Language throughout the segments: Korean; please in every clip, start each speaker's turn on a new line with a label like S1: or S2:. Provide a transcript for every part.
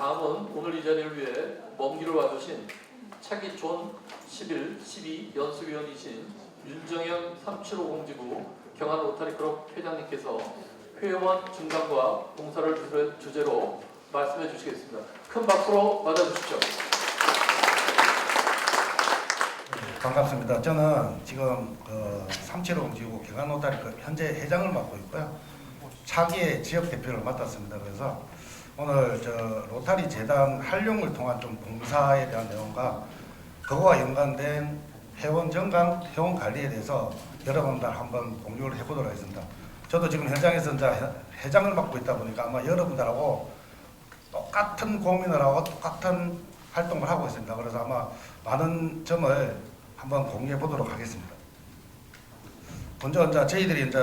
S1: 다음은 오늘 이 자리를 위해 먼 길을 와주신 차기 존 11, 12 연수위원이신 윤정현 375공지구 경안 로타리클럽 회장님께서 회원 증강과 봉사를 주제로 말씀해 주시겠습니다. 큰 박수로 맞아주십시오.
S2: 반갑습니다. 저는 지금 375공지구 경안 로타리클럽 현재 회장을 맡고 있고요. 차기의 지역 대표를 맡았습니다. 그래서 오늘 로타리 재단 활용을 통한 좀 봉사에 대한 내용과 그거와 연관된 회원 정강, 회원 관리에 대해서 여러분들 한번 공유를 해보도록 하겠습니다. 저도 지금 현장에서 이제 회장을 맡고 있다 보니까 아마 여러분들하고 똑같은 고민을 하고 똑같은 활동을 하고 있습니다. 그래서 아마 많은 점을 한번 공유해 보도록 하겠습니다. 먼저 이제 저희들이 이제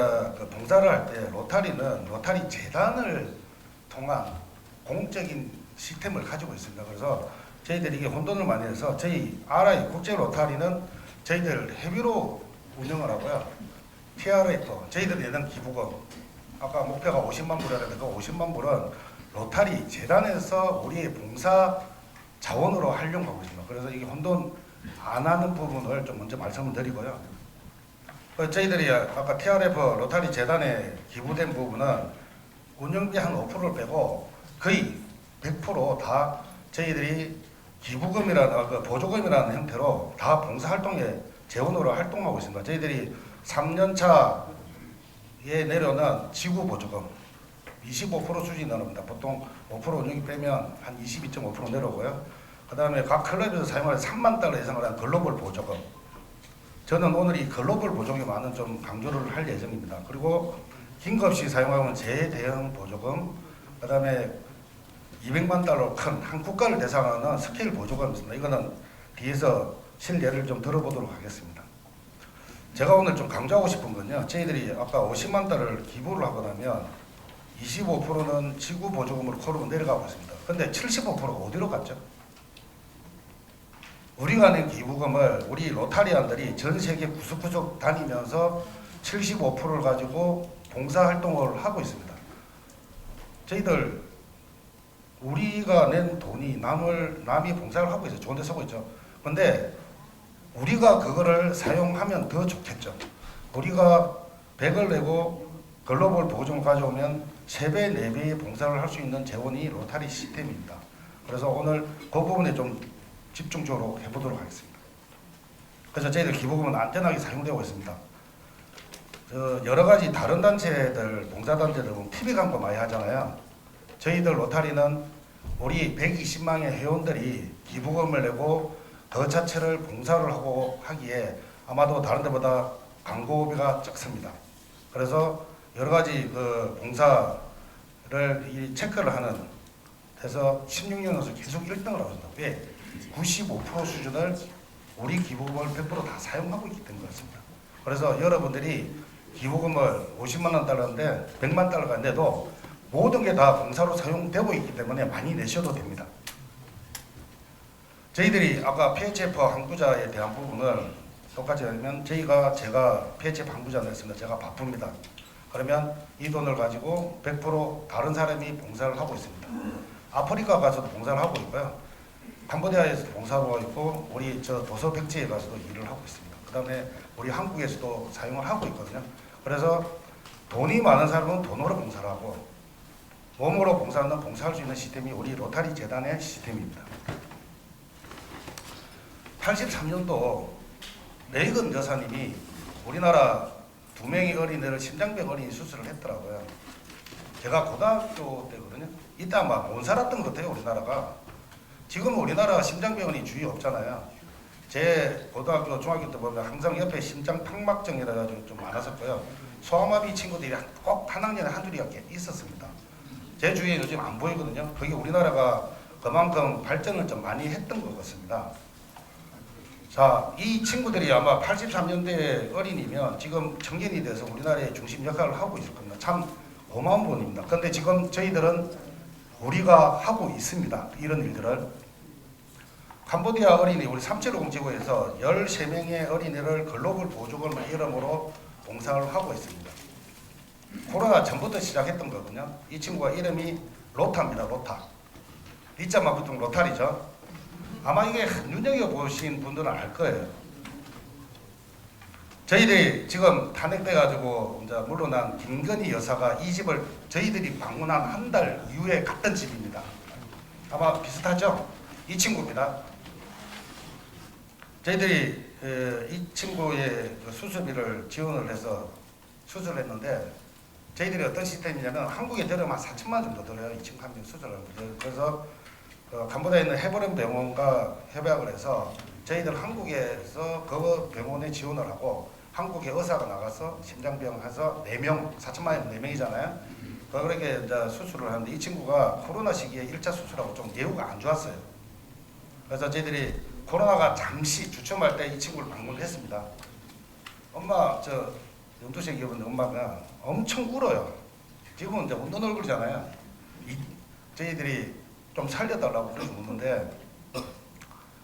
S2: 봉사를 할 때 로타리는 로타리 재단을 통한 공적인 시스템을 가지고 있습니다. 그래서 저희들이 이게 혼돈을 많이 해서 저희 RI 국제 로타리는 저희들 회비로 운영을 하고요. TRF 저희들 내는 기부금 아까 목표가 50만 불이라는데 그 50만 불은 로타리 재단에서 우리의 봉사 자원으로 활용하고 있습니다. 그래서 이게 혼돈 안 하는 부분을 좀 먼저 말씀을 드리고요. 저희들이 아까 TRF 로타리 재단에 기부된 부분은 운영비 한 5%를 빼고 거의 100% 다 저희들이 기부금이라는 보조금이라는 형태로 다 봉사활동에 재원으로 활동하고 있습니다. 저희들이 3년차에 내려오는 지구보조금 25% 수준이 나옵니다. 보통 5% 운영비 빼면 한 22.5% 내려오고요. 그 다음에 각 클럽에서 사용하는 3만 달러 이상을 한 글로벌 보조금. 저는 오늘 이 글로벌 보조금에만 좀 강조를 할 예정입니다. 그리고 긴급시 사용하는 재대응 보조금, 그 다음에 200만 달러 큰 한 국가를 대상하는 스케일 보조금이 있습니다. 이거는 뒤에서 실례를 좀 들어보도록 하겠습니다. 제가 오늘 좀 강조하고 싶은 건요. 저희들이 아까 50만 달러를 기부를 하고 나면 25%는 지구 보조금으로 코르고 내려가고 있습니다. 근데 75%가 어디로 갔죠? 우리가 낸 기부금을 우리 로타리안들이 전 세계 구석구석 다니면서 75%를 가지고 봉사활동을 하고 있습니다. 저희들 우리가 낸 돈이 남이 봉사를 하고 있어요. 좋은 데 쓰고 있죠. 근데 우리가 그거를 사용하면 더 좋겠죠. 우리가 100을 내고 글로벌 보조금을 가져오면 3배, 4배의 봉사를 할 수 있는 재원이 로타리 시스템입니다. 그래서 오늘 그 부분에 좀 집중적으로 해보도록 하겠습니다. 그래서 저희들 기부금은 안전하게 사용되고 있습니다. 여러 가지 다른 단체들, 봉사단체들 보면 TV 광고 많이 하잖아요. 저희들 로타리는 우리 120만의 회원들이 기부금을 내고 그 자체를 봉사를 하고 하기에 아마도 다른 데보다 광고비가 적습니다. 그래서 여러 가지 봉사를 체크를 하는 해서 16년에서 계속 1등을 하고 있습니다. 왜? 95% 수준을 우리 기부금을 100% 다 사용하고 있기 때문에 그렇습니다. 그래서 여러분들이 기부금을 50만 달러인데 100만 달러가 내도 모든 게 다 봉사로 사용되고 있기 때문에 많이 내셔도 됩니다. 저희들이 아까 PHF 항구자에 대한 부분을 똑같이 하면 제가 PHF 항구자 냈습니다. 제가 바쁩니다. 그러면 이 돈을 가지고 100% 다른 사람이 봉사를 하고 있습니다. 아프리카 가서도 봉사를 하고 있고요. 캄보디아에서도 봉사하고 있고 우리 도서 백지에 가서도 일을 하고 있습니다. 그 다음에 우리 한국에서도 사용을 하고 있거든요. 그래서 돈이 많은 사람은 돈으로 봉사를 하고 몸으로 봉사하는 봉사할 수 있는 시스템이 우리 로타리 재단의 시스템입니다. 83년도 레이건 여사님이 우리나라 2명의 어린이를 심장병 어린이 수술을 했더라고요. 제가 고등학교 때거든요. 이때 아마 못 살았던 것 같아요. 우리나라가. 지금 우리나라 심장병원이 주위 없잖아요. 제 고등학교, 중학교 때 보면 항상 옆에 심장 탁막증이라 가지고 좀 많았었고요. 소아마비 친구들이 꼭 한 학년에 한 줄이 있었습니다. 제 주위에 요즘 안 보이거든요. 그게 우리나라가 그만큼 발전을 좀 많이 했던 것 같습니다. 자, 이 친구들이 아마 83년대 어린이면 지금 청년이 돼서 우리나라의 중심 역할을 하고 있을 겁니다. 참 고마운 분입니다. 그런데 지금 저희들은 우리가 하고 있습니다. 이런 일들을. 캄보디아 어린이 우리 375공지구에서 13명의 어린이를 글로벌 보조금을 이름으로 봉사를 하고 있습니다. 코로나 전부터 시작했던 거거든요. 이 친구가 이름이 로타입니다. 로타. 이자만 붙은 로타리죠. 아마 이게 눈여겨보신 분들은 알 거예요. 저희들이 지금 탄핵돼가지고 이제 물러난 김건희 여사가 이 집을 저희들이 방문한 한 달 이후에 갔던 집입니다. 아마 비슷하죠? 이 친구입니다. 저희들이 이 친구의 수술비를 지원을 해서 수술을 했는데 저희들이 어떤 시스템이냐면 한국에 들어오면 4천만 원 정도 들어요. 이 친구 한 명 수술을 하는 거죠. 그래서 캄보디아에 있는 해버린 병원과 협약을 해서 저희들 한국에서 그 병원에 지원을 하고 한국에 의사가 나가서 심장병 해서 4명, 4천만 원 4명이잖아요. 그렇게 이제 수술을 하는데 이 친구가 코로나 시기에 1차 수술하고 좀 예후가 안 좋았어요. 그래서 저희들이 코로나가 잠시 주춤할 때 이 친구를 방문했습니다. 엄마, 저 연두색 입은 엄마가 엄청 울어요. 지금은 이제 웃는 얼굴이잖아요. 저희들이 좀 살려달라고 그래서 묻는데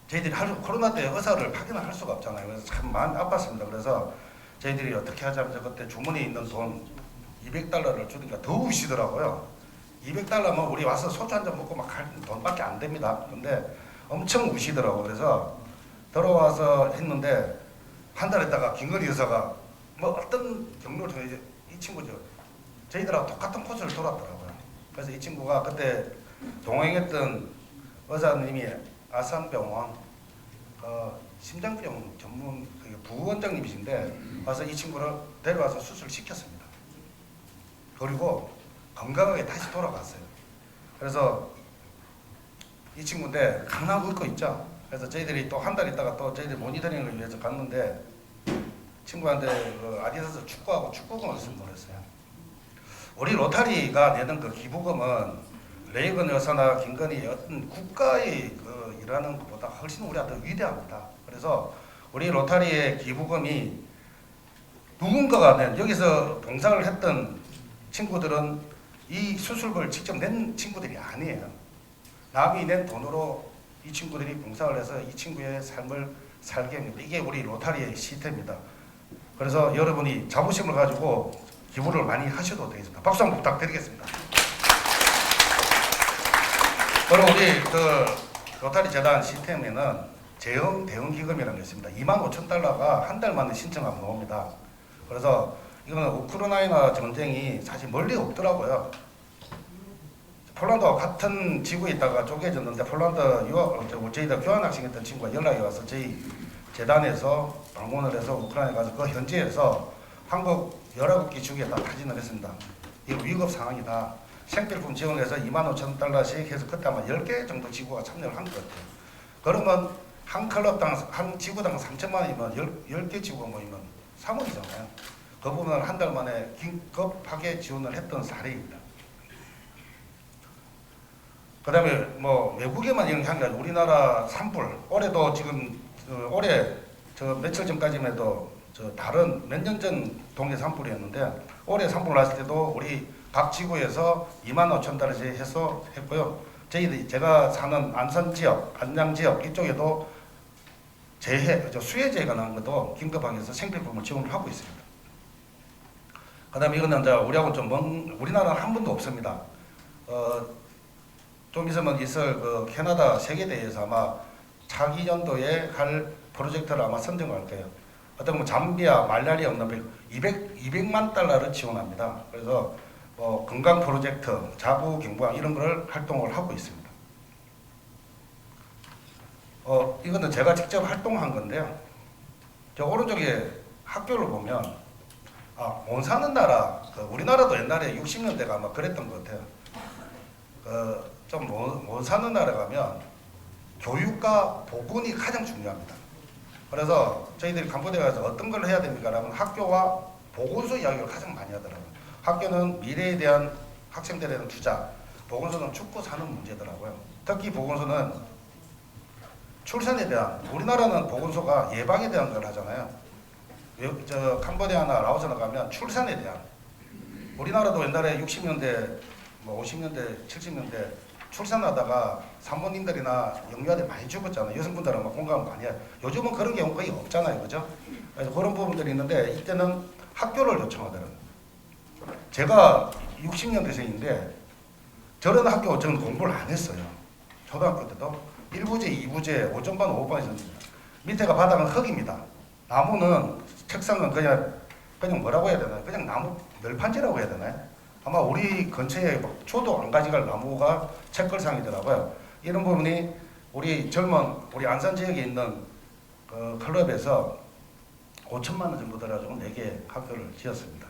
S2: 저희들이 코로나 때 의사를 확인을 할 수가 없잖아요. 그래서 참 마음이 아팠습니다. 그래서 저희들이 어떻게 하자면서 그때 주머니에 있는 돈 $200를 주니까 더 우시더라고요. $200면 우리 와서 소주 한 잔 먹고 막 갈 돈밖에 안 됩니다. 근데 엄청 우시더라고요. 그래서 들어와서 했는데 한 달 있다가 김건희 여사가 뭐 어떤 경로를 통해 이 친구죠. 저희들하고 똑같은 코스를 돌았더라고요. 그래서 이 친구가 그때 동행했던 의사님이 아산병원 심장병 전문 부원장님이신데 와서 이 친구를 데려와서 수술을 시켰습니다. 그리고 건강하게 다시 돌아갔어요. 그래서 이 친구인데 강남 웃고 있죠. 그래서 저희들이 또 한 달 있다가 또 저희들 모니터링을 위해서 갔는데 친구한테 그 아디다스 축구하고 축구공을 선물했어요. 우리 로타리가 내는 그 기부금은 레이건 여사나 김건희 어떤 국가의 그 일하는 것보다 훨씬 우리가 더 위대합니다. 그래서 우리 로타리의 기부금이 누군가가 낸 여기서 봉사를 했던 친구들은 이 수술비를 직접 낸 친구들이 아니에요. 남이 낸 돈으로 이 친구들이 봉사를 해서 이 친구의 삶을 살게 합니다. 이게 우리 로타리의 시스템입니다. 그래서 여러분이 자부심을 가지고 기부를 많이 하셔도 되겠습니다. 박수 한번 부탁드리겠습니다. 그리고 우리 그 로타리 재단 시스템에는 재형 대응 기금이라는 게 있습니다. $25,000가 한 달 만에 신청하면 나옵니다. 그래서 이거는 우크라이나 전쟁이 사실 멀리 없더라고요. 폴란드와 같은 지구에 있다가 쪼개졌는데 폴란드 저희들 교환학생했던 친구가 연락이 와서 저희 재단에서 방문을 해서 우크라이나에 가서 그 현지에서 한국 19개 지구에 다 타진을 했습니다. 이거 위급 상황이다. 생필품 지원해서 $25,000씩 해서 그때 아마 10개 정도 지구가 참여를 한 것 같아요. 그러면 한 클럽당, 한 지구당 3천만 원이면 10개 지구가 모이면 3억이잖아요. 그 부분은 한 달 만에 긴급하게 지원을 했던 사례입니다. 그 다음에 뭐 외국에만 이런 게 아니라 우리나라 산불, 올해도 지금 올해 저 며칠 전까지만 해도 저 다른 몇 년 전 동해 산불이었는데 올해 산불 났을 때도 우리 각 지구에서 $25,000씩 해서 했고요. 제가 사는 안산 지역, 안양 지역 이쪽에도 수해재해가 난 것도 긴급하게 해서 생필품을 지원을 하고 있습니다. 그 다음에 이거는 이제 우리하고는 좀 우리나라는 한 번도 없습니다. 좀 있으면 있을 그 캐나다 세계대회에서 아마 차기 연도에 할 프로젝트를 아마 선정할 거예요. 어떤 뭐 잠비아 말라리아 없는 병 200만 달러를 지원합니다. 그래서 건강 프로젝트, 자부 경부암 이런 걸 활동을 하고 있습니다. 이거는 제가 직접 활동한 건데요. 저 오른쪽에 학교를 보면 못 사는 나라, 우리나라도 옛날에 60년대가 아마 그랬던 것 같아요. 좀 못 사는 나라 가면 교육과 보건이 가장 중요합니다. 그래서 저희들이 캄보디아에서 어떤 걸 해야 됩니까? 라면 학교와 보건소 이야기를 가장 많이 하더라고요. 학교는 미래에 대한 학생들에 대한 투자, 보건소는 죽고 사는 문제더라고요. 특히 보건소는 출산에 대한, 우리나라는 보건소가 예방에 대한 걸 하잖아요. 저 캄보디아나 라오스나 가면 출산에 대한, 우리나라도 옛날에 60년대, 50년대, 70년대 출산하다가 산모님들이나 영유아들 많이 죽었잖아요. 여성분들은 막 공감을 많이 해요. 요즘은 그런 경우 거의 없잖아요. 그죠? 그래서 그런 부분들이 있는데 이때는 학교를 요청하더라고요. 제가 60년대생인데 저런 학교 저는 공부를 안 했어요. 초등학교 때도 1부제, 2부제, 5점반, 5반이 있습니다. 밑에가 바닥은 흙입니다. 나무는 책상은 그냥 뭐라고 해야 되나요? 그냥 나무 널판지라고 해야 되나요? 아마 우리 근처에 초도 안 가져갈 나무가 책걸상이더라고요. 이런 부분이 우리 안산 지역에 있는 그 클럽에서 5천만 원 정도 들어가지고 4개 학교를 지었습니다.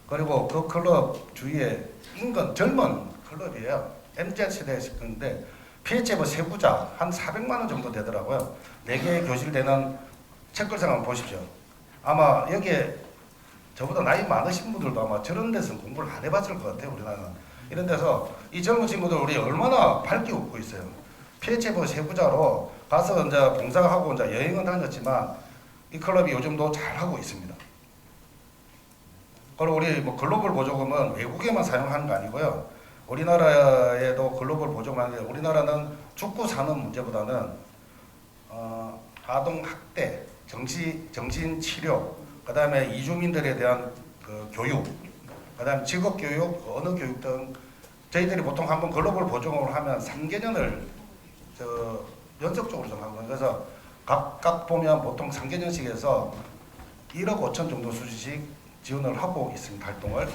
S2: 그리고 그 클럽 주위에 인근 젊은 클럽이에요. MZ세대에 있는데 PHF 세부자 한 400만 원 정도 되더라고요. 4개의 교실 되는 책걸상 한번 보십시오. 아마 여기에 저보다 나이 많으신 분들도 아마 저런 데서 공부를 안 해봤을 것 같아요. 우리나라는. 이런 데서 이 젊은 친구들 우리 얼마나 밝게 웃고 있어요. PHF 세부자로 가서 이제 봉사하고 이제 여행은 다녔지만 이 클럽이 요즘도 잘 하고 있습니다. 그리고 우리 글로벌 보조금은 외국에만 사용하는 거 아니고요. 우리나라에도 글로벌 보조금 하는데 우리나라는 죽고 사는 문제보다는 아동 학대, 정신 치료, 그다음에 이주민들에 대한 그 교육, 그다음에 직업 교육, 언어 교육 등 저희들이 보통 한번 글로벌 보조금을 하면 3개년을 연속적으로 좀 하거든요. 그래서 각각 보면 보통 3개년씩 해서 1억 5천 정도 수준씩 지원을 하고 있습니다. 활동을.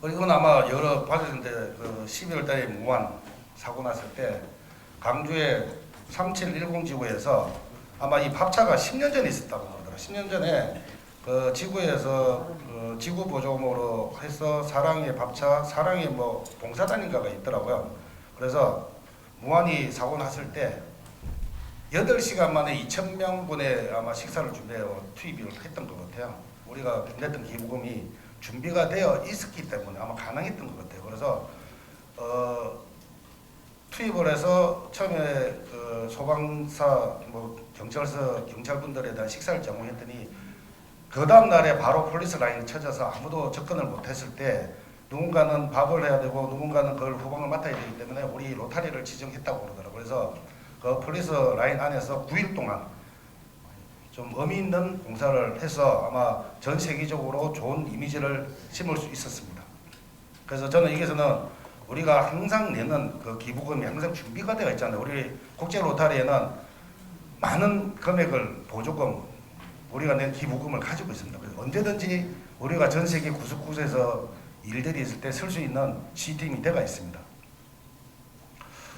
S2: 이건 아마 여러 봐주는데 그 12월 달에 무한 사고 났을 때 강주의 3710 지구에서 아마 이 밥차가 10년 전에 있었다고 하더라고요. 10년 전에 그 지구에서 그 지구 보조금으로 해서 사랑의 밥차, 사랑의 봉사단인가가 있더라고요. 그래서 무한이 사고 났을 때 8시간 만에 2,000명분의 아마 식사를 투입을 했던 것 같아요. 우리가 냈던 기부금이 준비가 되어 있었기 때문에 아마 가능했던 것 같아요. 그래서 투입을 해서 처음에 그 소방사, 경찰서 경찰분들에 대한 식사를 제공했더니 그 다음 날에 바로 폴리스 라인이 쳐져서 아무도 접근을 못했을 때 누군가는 밥을 해야 되고 누군가는 그걸 후방을 맡아야 되기 때문에 우리 로타리를 지정했다고 그러더라고요. 그래서 그 폴리스 라인 안에서 9일 동안 좀 의미 있는 봉사를 해서 아마 전 세계적으로 좋은 이미지를 심을 수 있었습니다. 그래서 저는 여기서는 우리가 항상 내는 그 기부금이 항상 준비가 되어 있잖아요. 우리 국제 로타리에는 많은 금액을 보조금, 우리가 낸 기부금을 가지고 있습니다. 그래서 언제든지 우리가 전 세계 구석구석에서 일들이 있을 때 쓸 수 있는 시스템이 되어 있습니다.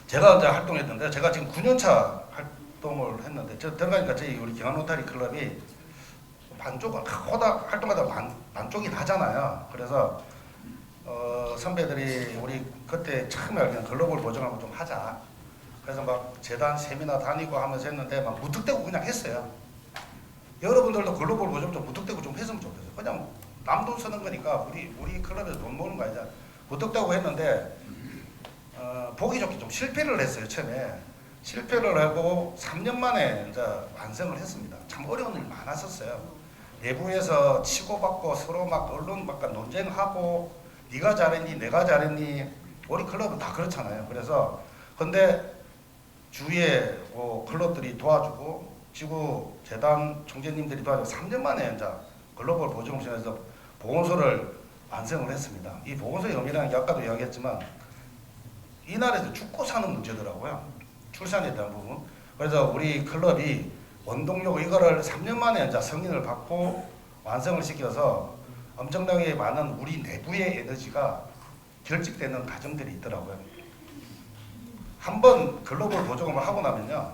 S2: 제가 이제 활동했는데 제가 지금 9년차 활동을 했는데 저 들어가니까 저희 우리 경안 로타리 클럽이 반쪽은 활동하다 반쪽이 나잖아요. 그래서 선배들이 우리 그때 처음에 알기는 글로벌 보조금을 좀 하자. 그래서 막 재단 세미나 다니고 하면서 했는데 막 무턱대고 그냥 했어요. 여러분들도 글로벌 보조금 좀 무턱대고 좀 했으면 좋겠어요. 그냥 남 돈 쓰는 거니까 우리 클럽에서 돈 모으는 거 아니잖아. 무턱대고 했는데 보기 좋게 좀 실패를 했어요. 처음에 실패를 하고 3년 만에 이제 완성을 했습니다. 참 어려운 일 많았었어요. 내부에서 치고받고 서로 막 언론 막 논쟁하고 네가 잘했니 내가 잘했니 우리 클럽은 다 그렇잖아요. 그래서 근데 주위에 클럽들이 도와주고 지구 재단 총재님들이 도와주고 3년 만에 이제 글로벌 보조금청에서 보건소를 완성을 했습니다. 이 보건소의 의미라는 게 아까도 이야기했지만 이 나라에서 죽고 사는 문제더라고요. 출산에 대한 부분. 그래서 우리 클럽이 원동력 이거를 3년 만에 이제 승인을 받고 완성을 시켜서 엄청나게 많은 우리 내부의 에너지가 결집되는 과정들이 있더라고요. 한번 글로벌 보조금을 하고 나면요,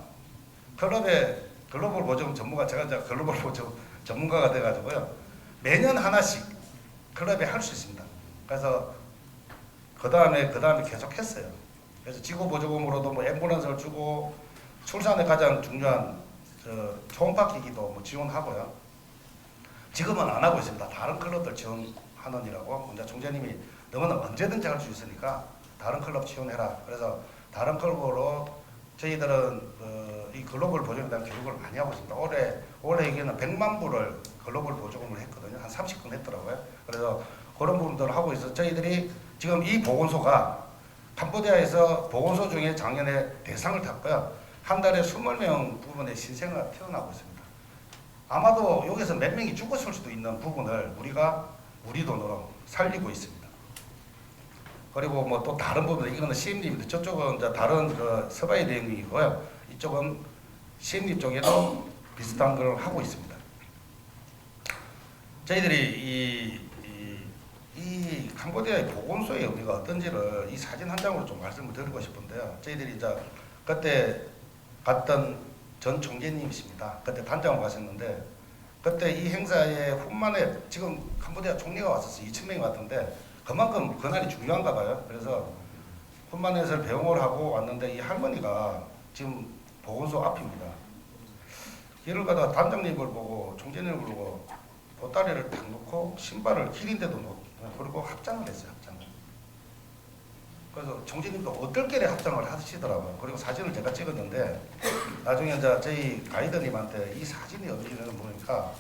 S2: 클럽의 글로벌 보조금 전문가, 제가 이제 글로벌 보조금 전문가가 돼가지고요, 매년 하나씩 클럽에 할 수 있습니다. 그래서 그 다음에 계속 했어요. 그래서 지구 보조금으로도 앰뷸런스를 주고 출산에 가장 중요한 초음파 기기도 지원하고요. 지금은 안 하고 있습니다. 다른 클럽들 지원하느니라고 이제 총재님이 너는 언제든지 할 수 있으니까 다른 클럽 지원해라. 그래서 다른 클럽으로 저희들은 이 글로벌 보조금에 대한 교육을 많이 하고 있습니다. 올해 이게는 100만 불을 글로벌 보조금을 했거든요. 한 30건 했더라고요. 그래서 그런 부분들을 하고 있어서 저희들이 지금 이 보건소가 캄보디아에서 보건소 중에 작년에 대상을 탔고요. 한 달에 20명 부분의 신생아가 태어나고 있습니다. 아마도 여기서 몇 명이 죽었을 수도 있는 부분을 우리가 우리 돈으로 살리고 있습니다. 그리고 뭐 또 다른 부분, 이거는 시엠님인데 저쪽은 이제 다른 그 서바이 대행이고요. 이쪽은 시엠님 쪽에도 비슷한 걸 하고 있습니다. 저희들이 이 캄보디아의 보건소의 의미가 어떤지를 이 사진 한 장으로 좀 말씀을 드리고 싶은데요. 저희들이 이제 그때 갔던 전 총재님이십니다. 그때 단장을 가셨는데 그때 이 행사에 훈만에 지금 캄보디아 총리가 왔었어요. 2,000명이 왔던데 그만큼 그날이 중요한가 봐요. 그래서 훈만에서 배웅을 하고 왔는데 이 할머니가 지금 보건소 앞입니다. 길을 가다가 단장님을 보고 총재님을 보고 보따리를 탁 놓고 신발을 길인데도 놓고 그리고 합장을 했어요. 합장을. 그래서 총재님도 어떨결에 합장을 하시더라고요. 그리고 사진을 제가 찍었는데 나중에 이제 저희 가이드님한테 이 사진이 의미는 뭐니까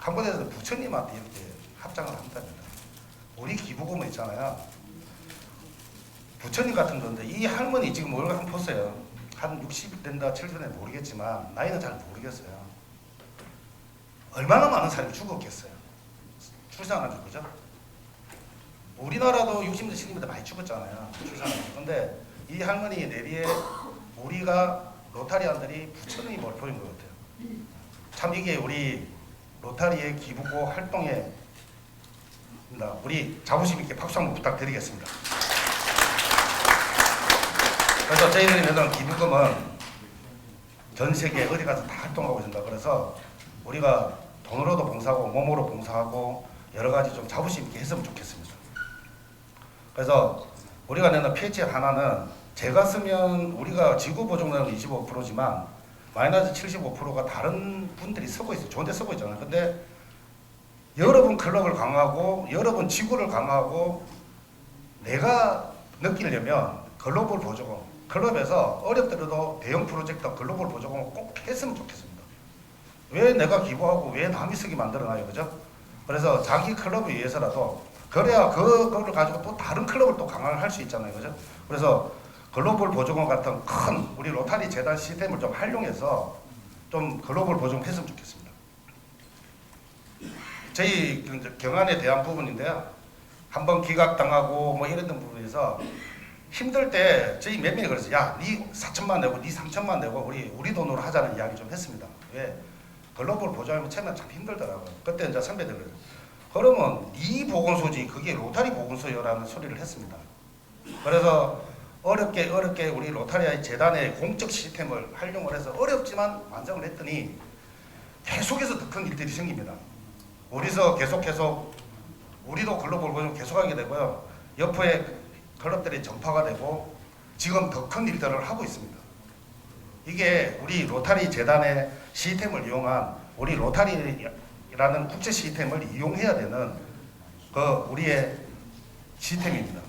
S2: 캄보디아에서 부처님한테 이렇게 합장을 한답니다. 우리 기부금은 있잖아요. 부처님 같은 건데 이 할머니 지금 얼굴 한번 보세요. 한 60 된다 70 된다 모르겠지만 나이는 잘 모르겠어요. 얼마나 많은 사람이 죽었겠어요. 출산하죠, 그죠? 우리나라도 60대 70대 많이 죽었잖아요. 출산하죠. 근데 이 할머니 내리에 우리가 로타리안들이 부처님이 뭘 보인 것 같아요. 참 이게 우리 로타리의 기부고 활동에 우리 자부심 있게 박수 한번 부탁드리겠습니다. 그래서 저희들이 내던 기부금은 전 세계 어디 가서 다 활동하고 있습니다. 그래서 우리가 돈으로도 봉사하고 몸으로 봉사하고 여러 가지 좀 자부심 있게 했으면 좋겠습니다. 그래서 우리가 내는 PH 하나는 제가 쓰면 우리가 지구 보존량은 25%지만 마이너스 75%가 다른 분들이 쓰고 있어요. 좋은데 쓰고 있잖아요. 근데 여러분 클럽을 강화하고 여러분 지구를 강화하고 내가 느끼려면 글로벌 보조금 클럽에서 어렵더라도 대형 프로젝트 글로벌 보조금을 꼭 했으면 좋겠습니다. 왜 내가 기부하고 왜 남이 쓰게 만들어놔요, 그죠? 그래서 자기 클럽을 위해서라도 그래야 그거를 가지고 또 다른 클럽을 또 강화를 할 수 있잖아요, 그죠? 그래서 글로벌 보조금 같은 큰 우리 로타리 재단 시스템을 좀 활용해서 좀 글로벌 보조금 했으면 좋겠습니다. 저희 경안에 대한 부분인데요. 한번 기각당하고 뭐 이랬던 부분에서 힘들 때 저희 몇 명이 그랬어요. 야, 니 4천만 내고 니 3천만 내고 우리 돈으로 하자는 이야기 좀 했습니다. 왜? 글로벌 보조하면 처음에 참 힘들더라고요. 그때 이제 선배들 그러면 네 보건소지 그게 로타리 보건소요라는 소리를 했습니다. 그래서 어렵게 우리 로타리 재단의 공적 시스템을 활용을 해서 어렵지만 완성을 했더니 계속해서 더 큰 일들이 생깁니다. 우리서 계속 우리도 글로벌 보조 계속하게 되고요. 옆에 클럽들이 전파가 되고 지금 더 큰 일들을 하고 있습니다. 이게 우리 로타리 재단의 시스템을 이용한 우리 로타리라는 국제 시스템을 이용해야 되는 그 우리의 시스템입니다.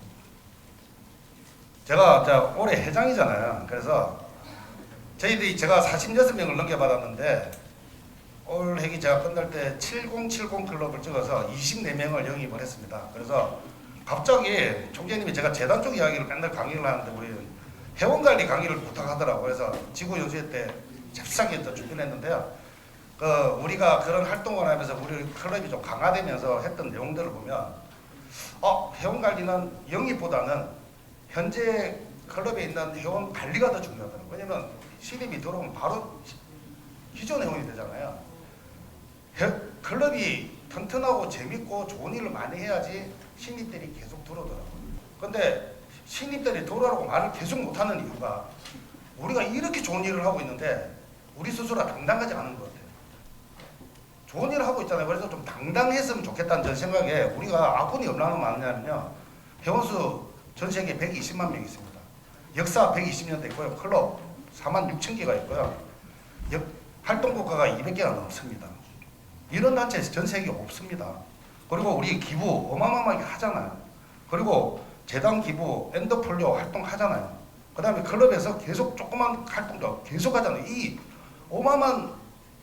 S2: 제가 올해 회장이잖아요. 그래서 저희들이 제가 46명을 넘겨받았는데 올 회기 제가 끝날 때 7070 클럽을 찍어서 24명을 영입을 했습니다. 그래서 갑자기 총재님이 제가 재단 쪽 이야기를 맨날 강의를 하는데 우리 회원관리 강의를 부탁하더라고요. 그래서 지구연수회 때 잽싸게 준비를 했는데요. 우리가 그런 활동을 하면서 우리 클럽이 좀 강화되면서 했던 내용들을 보면 회원관리는 영입보다는 현재 클럽에 있는 회원 관리가 더 중요하더라고요. 왜냐면 신입이 들어오면 바로 기존 회원이 되잖아요. 클럽이 튼튼하고 재밌고 좋은 일을 많이 해야지 신입들이 계속 들어오더라고요. 근데 신입들이 들어오라고 말을 계속 못하는 이유가 우리가 이렇게 좋은 일을 하고 있는데 우리 스스로 당당하지 않은 것 같아요. 좋은 일을 하고 있잖아요. 그래서 좀 당당했으면 좋겠다는 제 생각에 우리가 아군이 얼마나 많냐면요. 회원수 전 세계 120만 명 있습니다. 역사 120년 됐고요. 클럽 4만 6천 개가 있고요. 활동 국가가 200개가 넘습니다. 이런 단체 전 세계에 없습니다. 그리고 우리 기부 어마어마하게 하잖아요. 그리고 재단 기부, 엔더폴리오 활동 하잖아요. 그 다음에 클럽에서 계속 조그만 활동도 계속 하잖아요. 이 어마어마한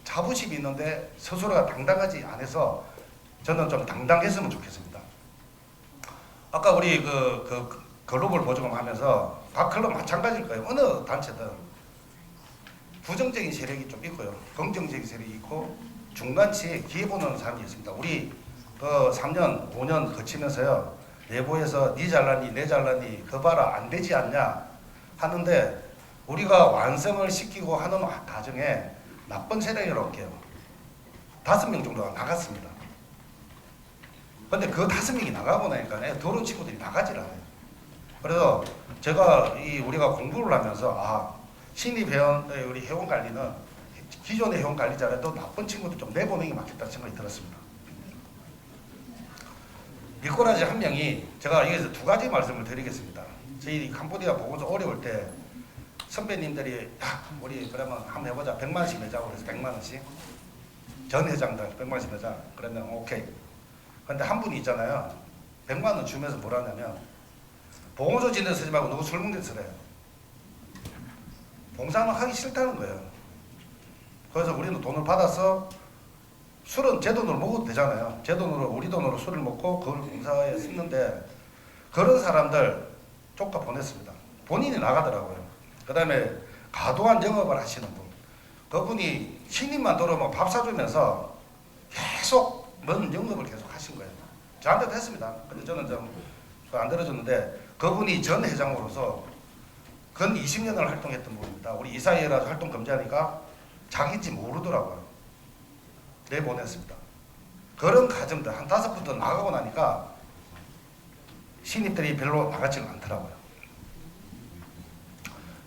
S2: 자부심이 있는데 스스로가 당당하지 않아서 저는 좀 당당했으면 좋겠습니다. 아까 우리 글로벌 보조금 하면서 각 클럽 마찬가지일 거예요. 어느 단체든 부정적인 세력이 좀 있고요. 긍정적인 세력이 있고 중간치에 기회 보는 사람이 있습니다. 우리 3년, 5년 거치면서요. 내부에서 니 잘났니 내 잘났니 그 봐라 안 되지 않냐 하는데 우리가 완성을 시키고 하는 과정에 나쁜 세력이 올게요. 5명 정도가 나갔습니다. 근데 그 5명이 나가고 나니까 더러운 친구들이 나가질 않아요. 그래서 제가 우리가 공부를 하면서 신입 회원 우리 회원 관리는 기존의 회원 관리자라도 나쁜 친구들 좀 내보내는 게 맞겠다는 생각이 들었습니다. 미꾸라지 한 명이 제가 여기서 2가지 말씀을 드리겠습니다. 저희 캄보디아 보고서 어려울 때 선배님들이 우리 그러면 한번 해보자 100만 원씩 내자고 그래서 100만 원씩 전 회장들 100만 원씩 내자 그러면 오케이. 근데 한 분이 있잖아요. 100만 원 주면서 뭐라냐면 봉오조 진을 쓰지 말고 누구 술 먹는 쓰래요. 봉사는 하기 싫다는 거예요. 그래서 우리는 돈을 받아서 술은 제 돈으로 먹어도 되잖아요. 제 돈으로 우리 돈으로 술을 먹고 그걸 봉사에 쓰는데 그런 사람들 쫓아 보냈습니다. 본인이 나가더라고요. 그 다음에 과도한 영업을 하시는 분 그분이 신입만 들어오면 밥 사주면서 계속 먼 영업을 계속 하신 거예요. 저한테도 했습니다. 근데 저는 좀 안 들어줬는데 그분이 전 회장으로서 근 20년을 활동했던 분입니다. 우리 이사회라서 활동 금지하니까 자기인지 모르더라고요. 내보냈습니다. 그런 가정들 한 5분도 나가고 나니까 신입들이 별로 나가지는 않더라고요.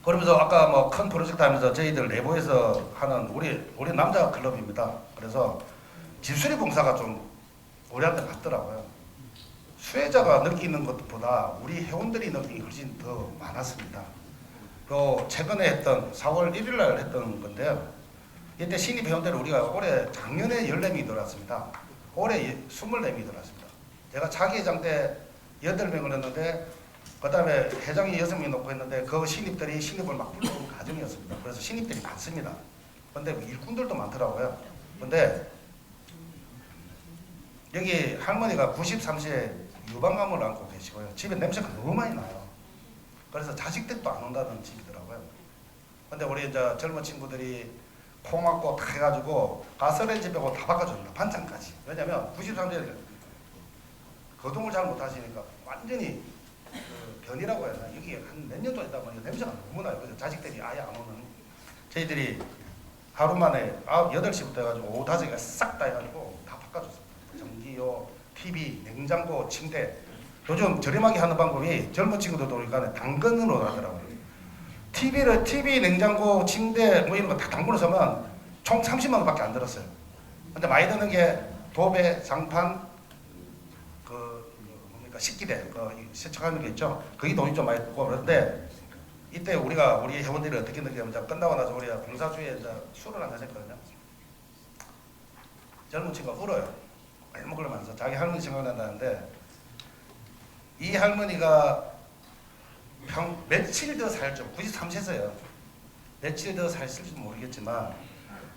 S2: 그러면서 아까 뭐 큰 프로젝트 하면서 저희들 내부에서 하는 우리 남자 클럽입니다. 그래서 집수리 봉사가 좀 우리한테 맞더라고요. 수혜자가 느끼는 것보다 우리 회원들이 느끼는 게 훨씬 더 많았습니다. 또 최근에 했던 4월 1일 날 했던 건데요. 이때 신입 회원들이 우리가 작년에 14명이 들어왔습니다. 올해 24명이 들어왔습니다. 제가 차기 회장 때 8명을 했는데 그 다음에 회장이 6명이 놓고 했는데 그 신입들이 신입을 막 불러오는 과정이었습니다. 그래서 신입들이 많습니다. 근데 일꾼들도 많더라고요. 근데 여기 할머니가 93세에 유방암을 안고 계시고요. 집에 냄새가 너무 많이 나요. 그래서 자식들도 안 온다는 집이더라고요. 근데 우리 이제 젊은 친구들이 코 막고 다 해가지고 가스레인지 빼고 다 바꿔줍니다. 반찬까지. 왜냐면 93세에 거동을 잘 못하시니까 완전히 변이라고 해야 되나 여기 한 몇 년 동안 있다 보니까 냄새가 너무 나요. 그래서 자식들이 아예 안 오는 저희들이 하루 만에 8시부터 해가지고 오후 5시까지 싹 다 해가지고 다 바꿔줬습니다. 전기요, TV, 냉장고, 침대. 요즘 저렴하게 하는 방법이 젊은 친구들도 오니까 당근으로 하더라고요. TV, 냉장고, 침대 뭐 이런 거 다 당근으로 사면 총 30만 원밖에 안 들었어요. 근데 많이 드는 게 도배, 장판, 식기대, 세척하는 게 있죠. 그게 돈이 좀 많이 들고 그런데 이때 우리 회원들이 어떻게 느끼냐면 끝나고 나서 우리가 봉사주에 술을 한잔 했거든요. 젊은 친구가 울어요. 먹으면서 자기 할머니 생각난다는데 이 할머니가 며칠 더 살죠. 93세세요. 며칠 더 살실지 모르겠지만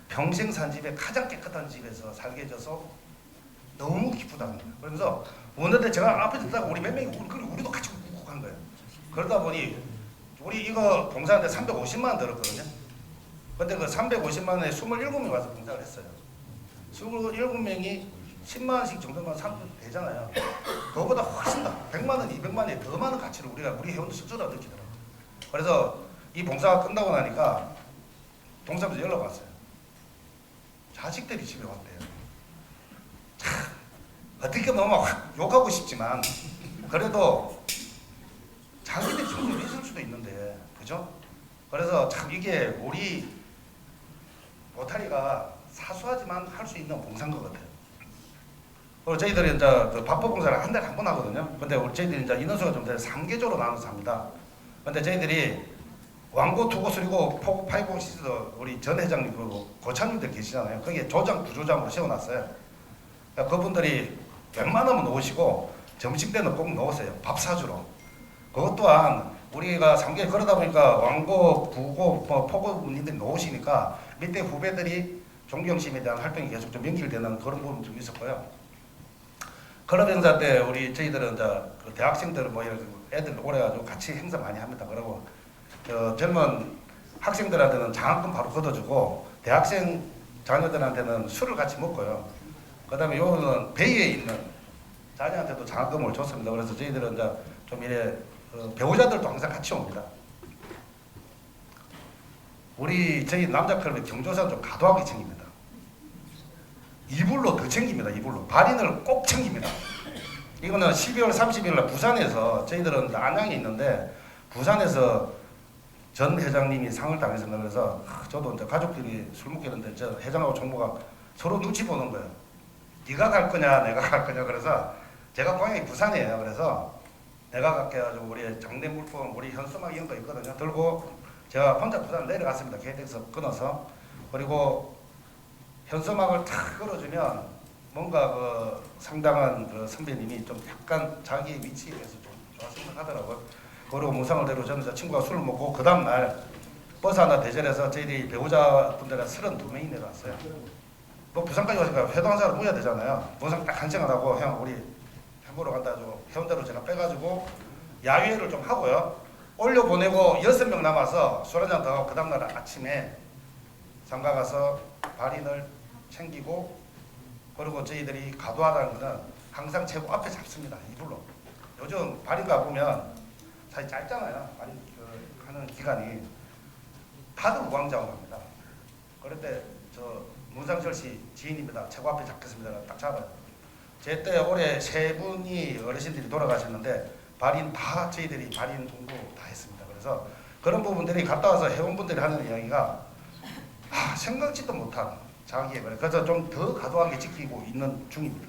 S2: 평생 산 집에 가장 깨끗한 집에서 살게 해줘서 너무 기쁘다는 거예요. 그러면서 오는데 제가 앞에 듣다가 우리 몇 명이 우리도 같이 욱욱한 거예요. 그러다 보니 우리 이거 봉사하는데 350만 원 들었거든요. 근데 그 350만 원에 27명이 와서 봉사를 했어요. 27명이 10만 원씩 정도만 사면 되잖아요. 그거보다 훨씬 더 100만 원, 200만 원에 더 많은 가치를 우리 회원들 스스로 느끼더라고요. 그래서 이 봉사가 끝나고 나니까 동사무소 연락 왔어요. 자식들이 집에 왔대요. 참 어떻게 보면 확 욕하고 싶지만 그래도 자기들이 충분히 있을 수도 있는데 그죠? 그래서 참 이게 우리 로타리가 사소하지만 할 수 있는 봉사인 것 같아요. 그리고 저희들이 이제 그 밥법 봉사를 한 달에 한 번 하거든요. 근데 저희들이 이제 인원수가 좀 돼서 3계조로 나눠서 합니다. 근데 저희들이 왕고, 투고, 수리고, 포고, 파이고, 시스도 우리 전 회장님 그리고 고참님들 계시잖아요. 거기에 조장, 부조장으로 세워놨어요. 그러니까 그분들이 웬만하면 오시고 점심 때는 꼭 넣으세요. 밥 사주러. 그것 또한 우리가 3개월 그러다 보니까 왕고, 부고, 포고분들이 넣으시니까 밑에 후배들이 종경심에 대한 활동이 계속 좀 연결되는 그런 부분이 좀 있었고요. 클럽 행사 때 저희들은 이제 그 대학생들 뭐 이런 애들 오래가지고 같이 행사 많이 합니다. 그리고 젊은 학생들한테는 장학금 바로 걷어주고 대학생 자녀들한테는 술을 같이 먹고요. 그 다음에 요거는 베이에 있는 자녀한테도 장학금을 줬습니다. 그래서 저희들은 이제 좀 이래 배우자들도 항상 같이 옵니다. 저희 남자 클럽의 경조사는 좀 과도하게 챙깁니다. 이불로 더 챙깁니다. 이불로 발인을 꼭 챙깁니다. 이거는 12월 30일 날 부산에서 저희들은 안양에 있는데 부산에서 전 회장님이 상을 당했습니다. 그래서 저도 이제 가족들이 술 먹겠는데 저 회장하고 총무가 서로 눈치 보는 거예요. 네가 갈 거냐 내가 갈 거냐. 그래서 제가 고향이 부산이에요. 그래서 내가 갈게 가지고 우리 장례 물품 우리 현수막 이런 거 있거든요. 들고 제가 혼자 부산 내려갔습니다. KTX 끊어서. 그리고 현수막을 탁 걸어주면 뭔가 그 상당한 그 선배님이 좀 약간 자기 위치에서 좀 좋았으면 하더라고요. 그리고 무상을 대로 저는 저 친구가 술을 먹고 그 다음날 버스 하나 대절해서 저희들이 배우자분들이 32명이 내려왔어요. 뭐 부산까지 오니까 회도 한 사람 모여야 되잖아요. 무상 딱 한 시간 하고 형 우리 해보러 간다 해가지고 해운대로 제가 빼가지고 야외를 좀 하고요. 올려보내고 6명 남아서 술 한잔 더 하고 그 다음날 아침에 상가 가서 발인을 챙기고 그리고 저희들이 가도하다는 거는 항상 최고 앞에 잡습니다. 이불로. 요즘 발인 가보면 사실 짧잖아요. 발인 하는 기간이 다들 우왕좌왕 합니다. 그럴 때 저 문상철 씨 지인입니다. 최고 앞에 잡겠습니다. 딱 잡아요. 제 때 올해 3분이 어르신들이 돌아가셨는데 발인 다 저희들이 발인 공부 다 했습니다. 그래서 그런 부분들이 갔다 와서 회원분들이 하는 이야기가 생각지도 못한 자기의 거래. 그래서 좀 더 과도하게 지키고 있는 중입니다.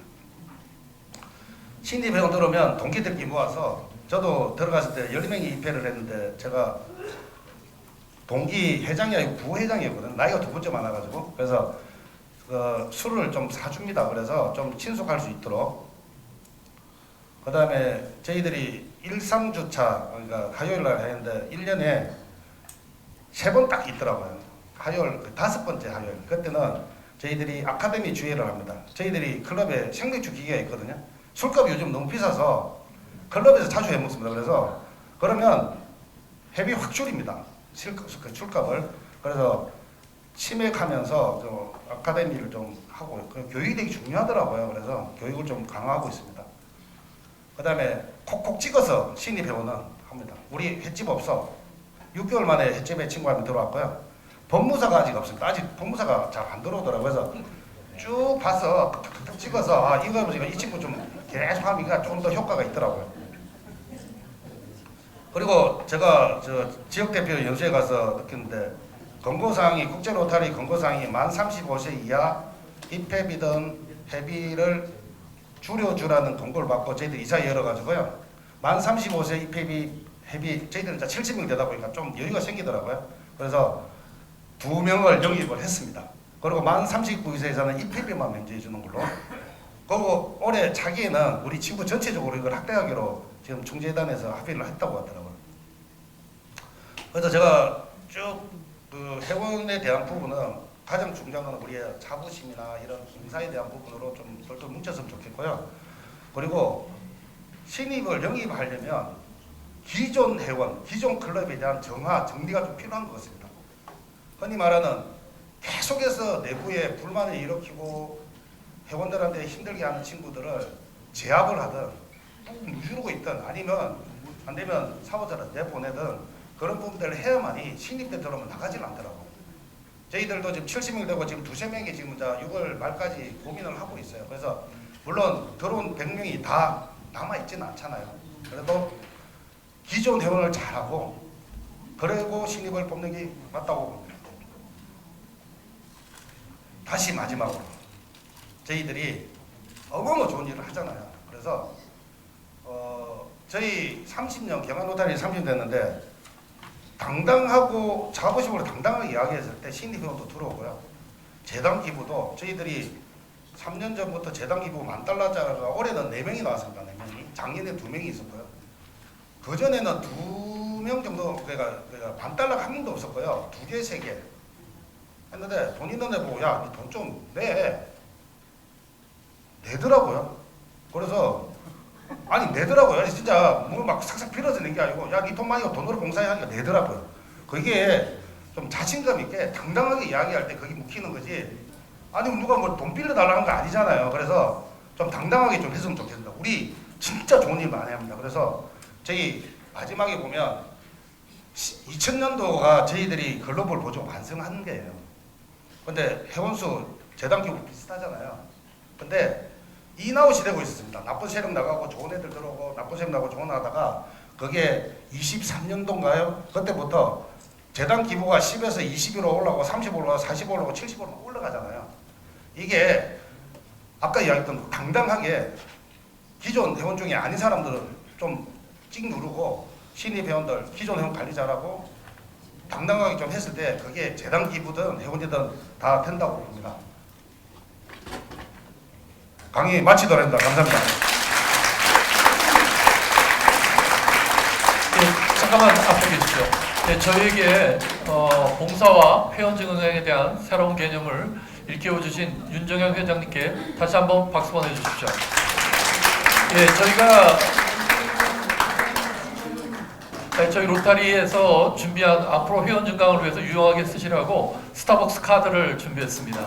S2: 신입 회원 들어오면 동기들끼리 모아서 저도 들어갔을 때 10명이 입회를 했는데 제가 동기 회장이 아니고 부회장이었거든요. 나이가 2번째 많아가지고. 그래서 술을 좀 사줍니다. 그래서 좀 친숙할 수 있도록. 그 다음에 저희들이 1, 3주차 그러니까 화요일 날 했는데 1년에 3번 딱 있더라고요. 화요일 5번째 화요일. 그때는 저희들이 아카데미 주회를 합니다. 저희들이 클럽에 생맥주 기계가 있거든요. 술값이 요즘 너무 비싸서 클럽에서 자주 해먹습니다. 그래서 그러면 회비 확 줄입니다. 술값을. 그래서 치맥하면서 좀 아카데미를 좀 하고 교육이 되게 중요하더라고요. 그래서 교육을 좀 강화하고 있습니다. 그 다음에 콕콕 찍어서 신입 회원은 합니다. 우리 횟집 없어. 6개월 만에 횟집에 친구 한 명 들어왔고요. 법무사가 아직 없습니다. 아직 법무사가 잘 안 들어오더라고요. 그래서 쭉 봐서 탁탁탁 찍어서 이거 이 친구 좀 계속 하니까 조금 더 효과가 있더라고요. 그리고 제가 저 지역대표 연수에 가서 느꼈는데 권고사항이 국제로타리 권고사항이 만 35세 이하 입회비든 회비를 줄여주라는 권고를 받고 저희들이 이사 열어가지고요. 만 35세 입회비 회비 저희들은 이제 70명 되다 보니까 좀 여유가 생기더라고요. 그래서 2명을 영입을 했습니다. 그리고 만 39세 이상은 입회비만 면제해 주는 걸로. 그리고 올해 차기에는 우리 친구 전체적으로 이걸 확대하기로 지금 총재단에서 합의를 했다고 하더라고요. 그래서 제가 쭉 그 회원에 대한 부분은 가장 중요한 건 우리의 자부심이나 이런 봉사에 대한 부분으로 좀 덜덜 뭉쳤으면 좋겠고요. 그리고 신입을 영입하려면 기존 회원, 기존 클럽에 대한 정리가 좀 필요한 것 같습니다. 흔히 말하는 계속해서 내부에 불만을 일으키고 회원들한테 힘들게 하는 친구들을 제압을 하든 무주르고 있든 아니면 안 되면 사무자를 내보내든 그런 부분들을 해야만이 신입 때 들어오면 나가질 않더라고요. 저희들도 지금 70명 되고 지금 2~3명이 지금 6월 말까지 고민을 하고 있어요. 그래서 물론 들어온 100명이 다 남아있지는 않잖아요. 그래도 기존 회원을 잘하고 그리고 신입을 뽑는 게 맞다고 봅니다. 다시 마지막으로 저희들이 어마어마 좋은 일을 하잖아요. 그래서 저희 30년 경환노타리 30년 됐는데 당당하고 자부심으로 당당하게 이야기했을 때 신입 회원도 들어오고요. 재단 기부도 저희들이 3년 전부터 재단 기부 $10,000짜리가 올해는 4명이 나왔습니다. 4명이. 작년에 2명이 있었고요. 그전에는 2명 정도 그러니까 $10,000가 한 명도 없었고요. 2개, 3개 했는데 돈 있는 애 보고 야, 니 돈 좀 내더라고요. 그래서 아니 내더라고요. 진짜 뭐 막 싹싹 빌어서 낸 게 아니고 야, 니 돈 많이 돈으로 봉사해 하니까 내더라고요. 그게 좀 자신감 있게 당당하게 이야기할 때 그게 묵히는 거지. 아니 누가 뭐 돈 빌려달라는 거 아니잖아요. 그래서 좀 당당하게 좀 했으면 좋겠다고. 우리 진짜 좋은 일 많이 합니다. 그래서 저희 마지막에 보면 2000년도가 저희들이 글로벌 보조 완성한 게예요. 근데 회원수 재단 규모 비슷하잖아요. 근데 인아웃이 되고 있었습니다. 나쁜 세력 나가고 좋은 애들 들어오고 나쁜 세력 나가고 좋은 애 하다가 그게 23년도인가요? 그때부터 재단規模가 10에서 20으로 올라가고 30으로 올라가고 40으로 올라가고 70으로 올라가잖아요. 이게 아까 이야기했던 당당하게 기존 회원 중에 아닌 사람들은 좀 찍 누르고 신입 회원들 기존 회원 관리 잘하고 당당하게 좀 했을 때 그게 재단 기부든 회원이든 다 된다고 봅니다. 강의 마치도록 합니다. 감사합니다.
S1: 네, 잠깐만 앞에 계시죠. 네, 저희에게 봉사와 회원증응에 대한 새로운 개념을 일깨워주신 윤정영 회장님께 다시 한번 박수 보내주십시오. 예, 저희 로타리에서 준비한 앞으로 회원 증강을 위해서 유용하게 쓰시라고 스타벅스 카드를 준비했습니다.